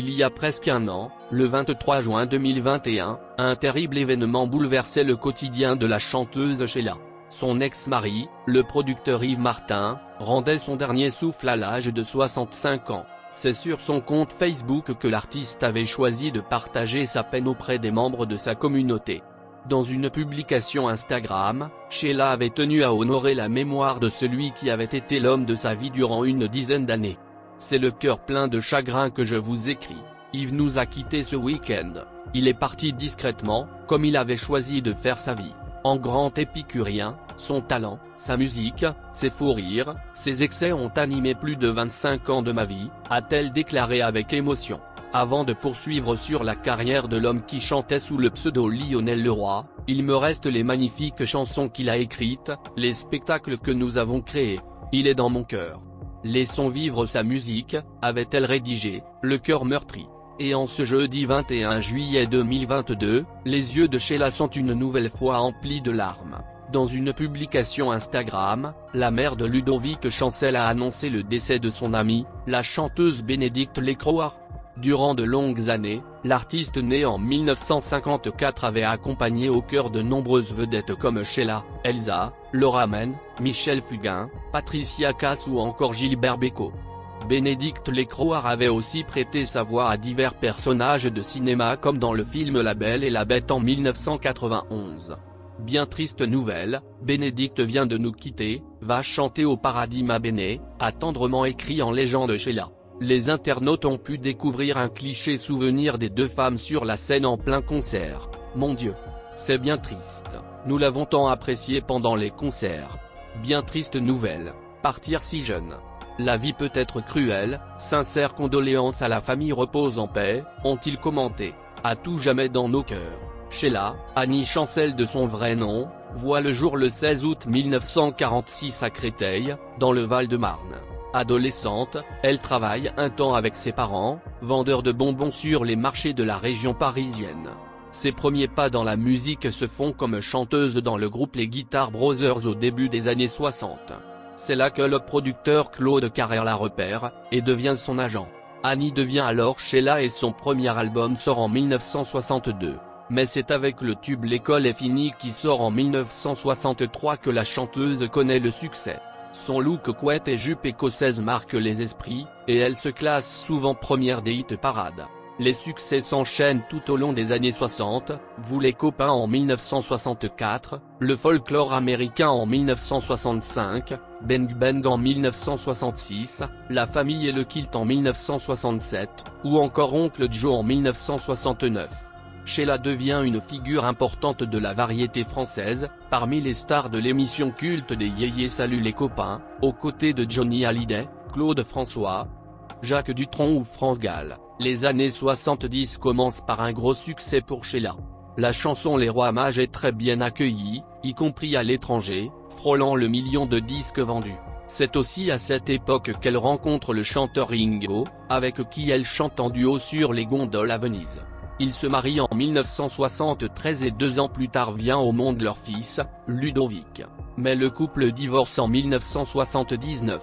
Il y a presque un an, le 23 juin 2021, un terrible événement bouleversait le quotidien de la chanteuse Sheila. Son ex-mari, le producteur Yves Martin, rendait son dernier souffle à l'âge de 65 ans. C'est sur son compte Facebook que l'artiste avait choisi de partager sa peine auprès des membres de sa communauté. Dans une publication Instagram, Sheila avait tenu à honorer la mémoire de celui qui avait été l'homme de sa vie durant une dizaine d'années. C'est le cœur plein de chagrin que je vous écris. Yves nous a quittés ce week-end. Il est parti discrètement, comme il avait choisi de faire sa vie. En grand épicurien, son talent, sa musique, ses fous rires, ses excès ont animé plus de 25 ans de ma vie, a-t-elle déclaré avec émotion. Avant de poursuivre sur la carrière de l'homme qui chantait sous le pseudo Lionel Leroy, il me reste les magnifiques chansons qu'il a écrites, les spectacles que nous avons créés. Il est dans mon cœur. Laissons vivre sa musique, avait-elle rédigé, le cœur meurtri. Et en ce jeudi 21 juillet 2022, les yeux de Sheila sont une nouvelle fois emplis de larmes. Dans une publication Instagram, la mère de Ludovic Chancel a annoncé le décès de son amie, la chanteuse Bénédicte Lecroix. Durant de longues années, l'artiste né en 1954 avait accompagné au cœur de nombreuses vedettes comme Sheila, Elsa, Laura Men, Michel Fugain, Patricia Cass ou encore Gilbert Bécaud. Bénédicte Lecroix avait aussi prêté sa voix à divers personnages de cinéma comme dans le film La Belle et la Bête en 1991. Bien triste nouvelle, Bénédicte vient de nous quitter, va chanter au paradis ma Béné, a tendrement écrit en légende Sheila. Les internautes ont pu découvrir un cliché souvenir des deux femmes sur la scène en plein concert. Mon Dieu. C'est bien triste. Nous l'avons tant apprécié pendant les concerts. Bien triste nouvelle. Partir si jeune. La vie peut être cruelle, sincères condoléances à la famille, repose en paix, ont-ils commenté. À tout jamais dans nos cœurs. Sheila, Annie Chancel de son vrai nom, voit le jour le 16 août 1946 à Créteil, dans le Val-de-Marne. Adolescente, elle travaille un temps avec ses parents, vendeurs de bonbons sur les marchés de la région parisienne. Ses premiers pas dans la musique se font comme chanteuse dans le groupe Les Guitar Brothers au début des années 60. C'est là que le producteur Claude Carrère la repère, et devient son agent. Annie devient alors Sheila et son premier album sort en 1962. Mais c'est avec le tube L'école est finie qui sort en 1963 que la chanteuse connaît le succès. Son look couette et jupe écossaise marque les esprits, et elle se classe souvent première des hit parades. Les succès s'enchaînent tout au long des années 60, Vous les copains en 1964, Le folklore américain en 1965, Bang Bang en 1966, La famille et le kilt en 1967, ou encore Oncle Joe en 1969. Sheila devient une figure importante de la variété française, parmi les stars de l'émission culte des Yéyés Salut les copains, aux côtés de Johnny Hallyday, Claude François, Jacques Dutronc ou France Gall. Les années 70 commencent par un gros succès pour Sheila. La chanson Les Rois Mages est très bien accueillie, y compris à l'étranger, frôlant le million de disques vendus. C'est aussi à cette époque qu'elle rencontre le chanteur Ringo, avec qui elle chante en duo sur les gondoles à Venise. Ils se marient en 1973 et 2 ans plus tard vient au monde leur fils, Ludovic. Mais le couple divorce en 1979.